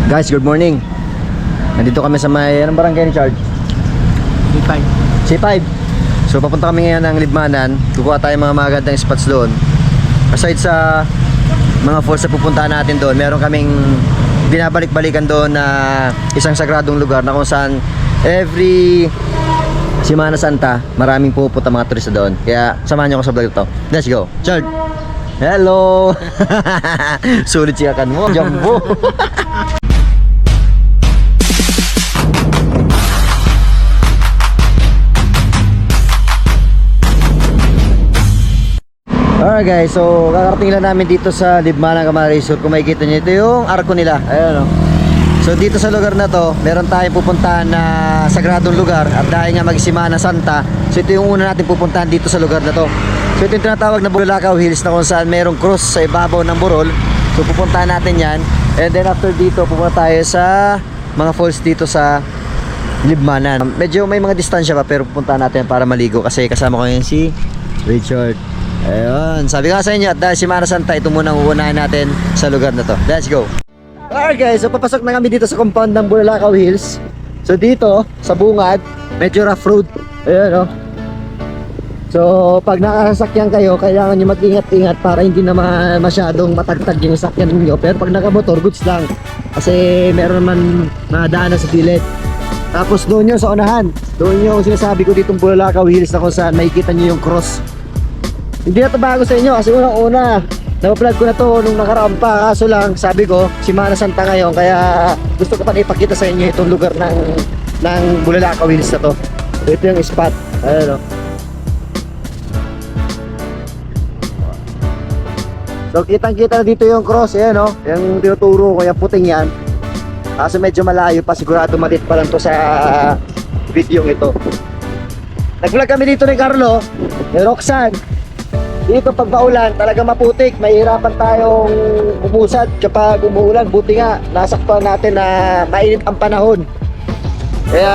Guys, good morning. Nandito kami sa may, anong barangay ni Charles? C5. C5. So papunta kami ngayon ng Libmanan. Kukuha tayo mga magandang spots doon. Aside sa mga falls na pupuntahan natin doon, meron kaming binabalik-balikan doon na isang sagradong lugar na kung saan every Semana Santa maraming pupunta mga turista doon. Kaya samahan niyo ako sa vlog ito. Let's go. Charles. Hello. Sulit siyakan mo, Jumbo. Alright guys, so kakarating lang namin dito sa Libmanan Camarines Sur. Kung makikita nyo, ito yung arko nila. Ayan o. So dito sa lugar na to, meron tayong pupuntahan na sagradong lugar. At dahil nga mag-Semana Santa, so ito yung una natin pupuntahan dito sa lugar na to. So ito yung tinatawag na Bulalakaw Hills, na kung saan merong cross sa ibabaw ng Burol. So pupuntahan natin yan. And then after dito, pupunta tayo sa mga falls dito sa Libmanan. Medyo may mga distansya pa, pero pupuntahan natin para maligo. Kasi kasama ko ngayon si Richard. Ayun, sabi nga sa inyo, at dahil Semana Santa, ito muna ang uunahin natin sa lugar na to. Let's go. Alright guys, so papasok na kami dito sa compound ng Bulalakaw Hills. So dito, sa bungad, medyo rough road. Ayun o. So pag nakasakyan kayo, kailangan nyo mag-ingat-ingat para hindi na masyadong matagtag yung sakyan ninyo. Pero pag nakamotor, goods lang. Kasi meron naman nadaanan sa gilid. Tapos doon yun sa unahan. Doon yung sinasabi ko ditong Bulalakaw Hills, na kung saan makikita nyo yung cross. Hindi na ito bago sa inyo kasi unang-una na-upload ko na to nung nakaraan pa. Kaso lang, sabi ko, Semana Santa ngayon, kaya gusto ko pa ipakita sa inyo itong lugar ng Bulalakaw Hills na to. Ito yung spot. Ayan o. So kitang-kita na dito yung cross. Ayan o, yung tinuturo ko, yung puting yan. Kaso medyo malayo pa, sigurado malit pa lang to sa video ito. Nag-vlog kami dito ni Carlo, ni Roxanne. Dito pag maulan, talaga maputik. Mahirapan tayong umusad kapag umuulan. Buti nga, nasaktuhan natin na mainit ang panahon. Kaya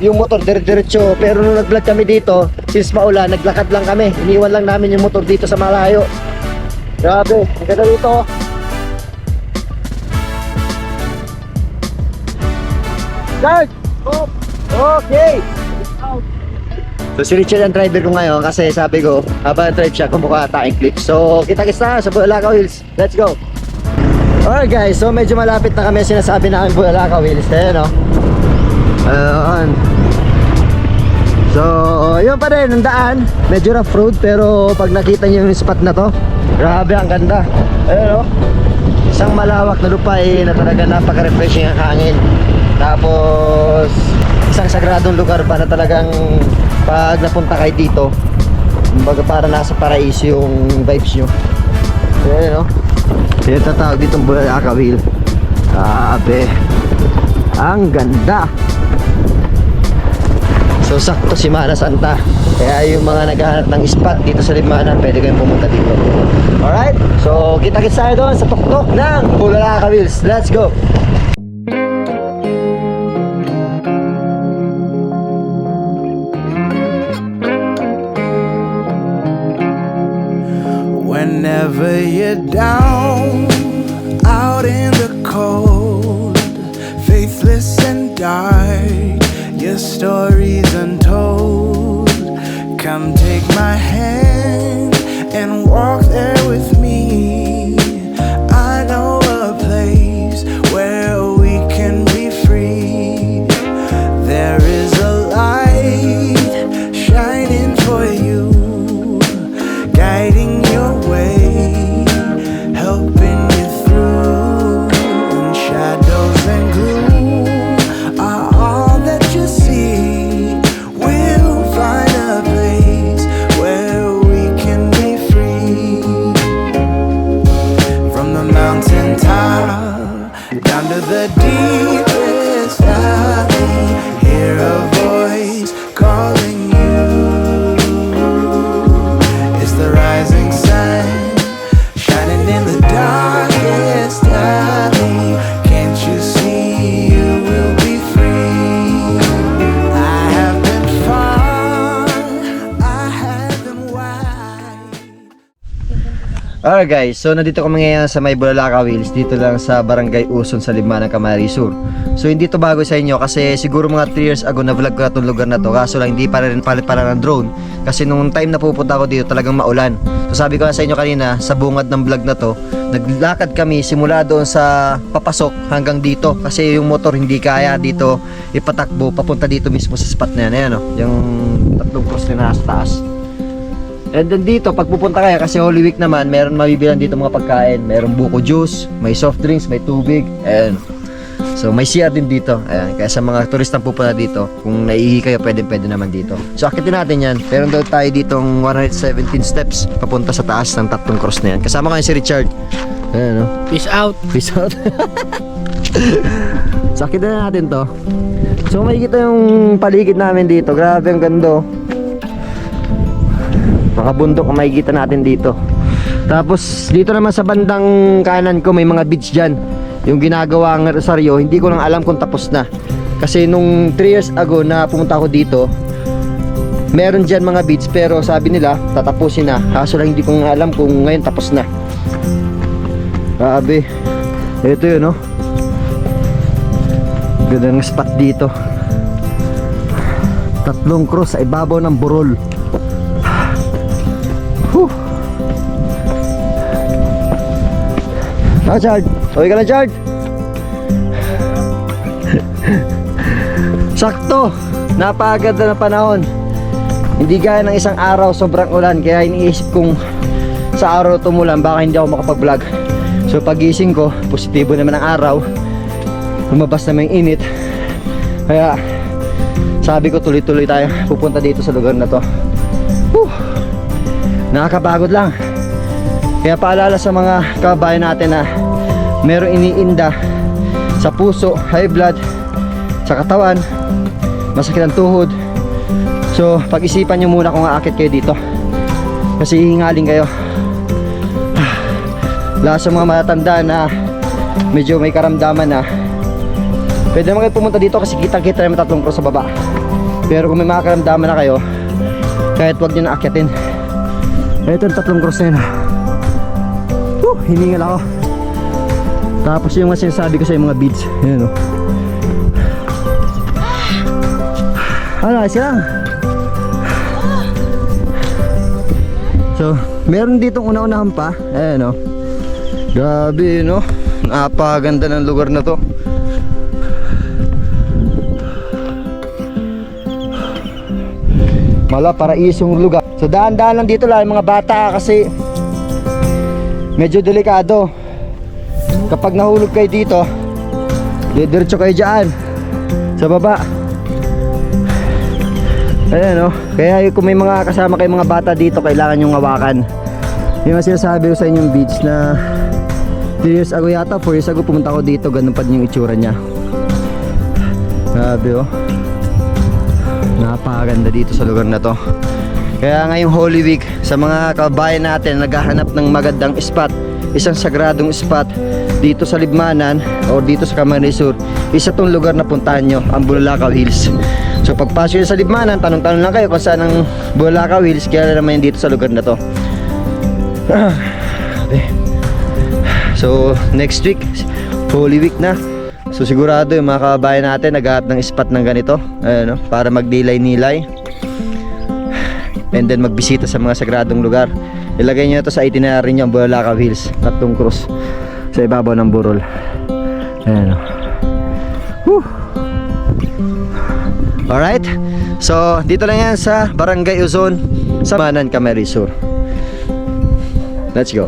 yung motor dire-diretso. Pero nung nag-vlog kami dito, since maulan, naglakad lang kami. Iniwan lang namin yung motor dito sa malayo. Grabe, ang ganda dito. Start! Okay! So si Richard ang driver ko ngayon kasi sabi ko, habang drive siya, kumukuha tayong clip. So kita-kits na sa Bulalakaw Hills. Let's go! Alright guys, so medyo malapit na kami, sinasabi namin Bulalakaw Hills. Ayan o. Ayan. So yun pa rin, ang daan. Medyo rough road, pero pag nakita nyo yung spot na to, grabe, ang ganda. Ayan o. Isang malawak na lupa na talaga napaka-refreshing ang hangin. Tapos isang sagradong lugar pa na talagang pag napunta kayo dito, kumbaga para nasa paraiso yung vibes nyo. Ayan o. Yan tatawag ditong Bulalakaw Hills. Grabe, ang ganda. So sakto Semana Santa, kaya yung mga naghahanap ng spot dito sa Libmanan, pwede kayong pumunta dito. Alright, so kita-kits tayo doon sa tuktok ng Bulalakaw Hills. Let's go! Whenever you're down, out in the cold, faithless and dark, your story's untold. Come take my hand and walk there with me. I know a place where we can be free. There is a light shining for you, guiding your way, helping you through. When shadows and gloom are all that you see, we'll find a place where we can be free. From the mountaintop down to the deepest valley, hear a voice calling you. It's the rising sun shining in the darkest alley. Can't you see you will be free? I have been far, I have been wide. Alright guys, so nandito kami ngayon sa may Bulalakaw Hills, dito lang sa Barangay Uson sa Libmanan, Camarines Sur. So hindi to bago sa inyo kasi siguro mga 3 years ago na vlog ko na itong lugar na to, kaso lang hindi pa rin palit pala ng drone kasi nung time na pupunta ako dito talagang maulan. So sabi ko na sa inyo kanina, sa bungad ng vlog na to, naglakad kami simula doon sa papasok hanggang dito kasi yung motor hindi kaya dito ipatakbo papunta dito mismo sa spot na yan. Ayan o, yung tatlong cross na nasa taas. And then dito, pag pupunta kayo, kasi Holy Week naman, meron mabibilan dito mga pagkain. Merong buko juice, may soft drinks, may tubig. Ayan. So may CR din dito. Ayan. Kaya sa mga turistang pupunta dito, kung naiihi kayo, pwede naman dito. So akitin natin yan. Meron daw tayo ditong 117 steps papunta sa taas ng tatlong cross na yan. Kasama kayo si Richard. Ayan, no? Peace out. Peace out. So akitin na natin to. So makikita yung paligid namin dito. Grabe ang ganda. Mga bundok ang makikita natin dito. Tapos dito naman sa bandang kanan ko may mga beach dyan. Yung ginagawa ng Rosario, hindi ko lang alam kung tapos na. Kasi nung 3 years ago na pumunta ako dito, meron dyan mga beach pero sabi nila tatapusin na. Kaso lang hindi ko nga alam kung ngayon tapos na. Grabe. Ito yun, no? Ganda ng spot dito. Tatlong cross sa ibabaw ng burol. Chard, okay ka na, Chard? Sakto, napakaganda na panahon. Hindi gaya ng isang araw sobrang ulan, kaya iniisip kong sa araw tumulan baka hindi ako makapag-vlog. So pagising ko, positibo naman ang araw, lumabas naman yung init. Kaya sabi ko tuloy-tuloy tayo pupunta dito sa lugar na to. Nakakapagod lang. Kaya paalala sa mga kababayan natin na merong iniinda sa puso, high blood, sa katawan, masakit ang tuhod. So pag-isipan nyo muna kung aakit kayo dito kasi hihingaling kayo. Lalo sa mga matatanda na medyo may karamdaman na, pwede naman kayo pumunta dito kasi kitang-kita naman tatlong cross sa baba. Pero kung may mga karamdaman na kayo, kahit wag nyo na akyatin. Ito yung tatlong cross na yun. Hiningal ako. Tapos yung mga sinasabi ko sa yung mga beads. Ayan, o. Ano, ayos lang. So meron ditong una-unahan pa. Ayan, o. Grabe, no? Napakaganda ng lugar na to. Mala, paraisong lugar. So daan-daan lang dito lang yung mga bata kasi medyo delikado. Kapag nahulog kayo dito, diretso kayo dyan sa baba. Ayan, no? Kaya kung may mga kasama kayong mga bata dito, kailangan yung hawakan. Yung sinasabi ko sa inyong beach na 3 years ago yata, 4 years ago pumunta ako dito, ganun pa din yung itsura niya. Grabe, oh. Napakaganda dito sa lugar na to. Kaya ngayong Holy Week, sa mga kabayan natin naghahanap ng magandang spot, isang sagradong spot dito sa Libmanan o dito sa Camarines Sur, isa tong lugar na puntahan nyo, ang Bulalakaw Hills. So pagpasok nyo sa Libmanan, tanong-tanong lang kayo kung saan ang Bulalakaw Hills, kaya naman yun dito sa lugar na to. So next week, Holy Week na. So sigurado yung mga kabayan natin naghahanap ng spot ng ganito, ayan, no? Para magdilay-nilay and then magbisita sa mga sagradong lugar. Ilagay nyo ito sa itinerary nyo, ang Bulalakaw Hills, tatlong cross sa ibabaw ng burol. Ayan, o. Alright, so dito lang yan sa Barangay Uson sa Libmanan, Camarines Sur. Let's go.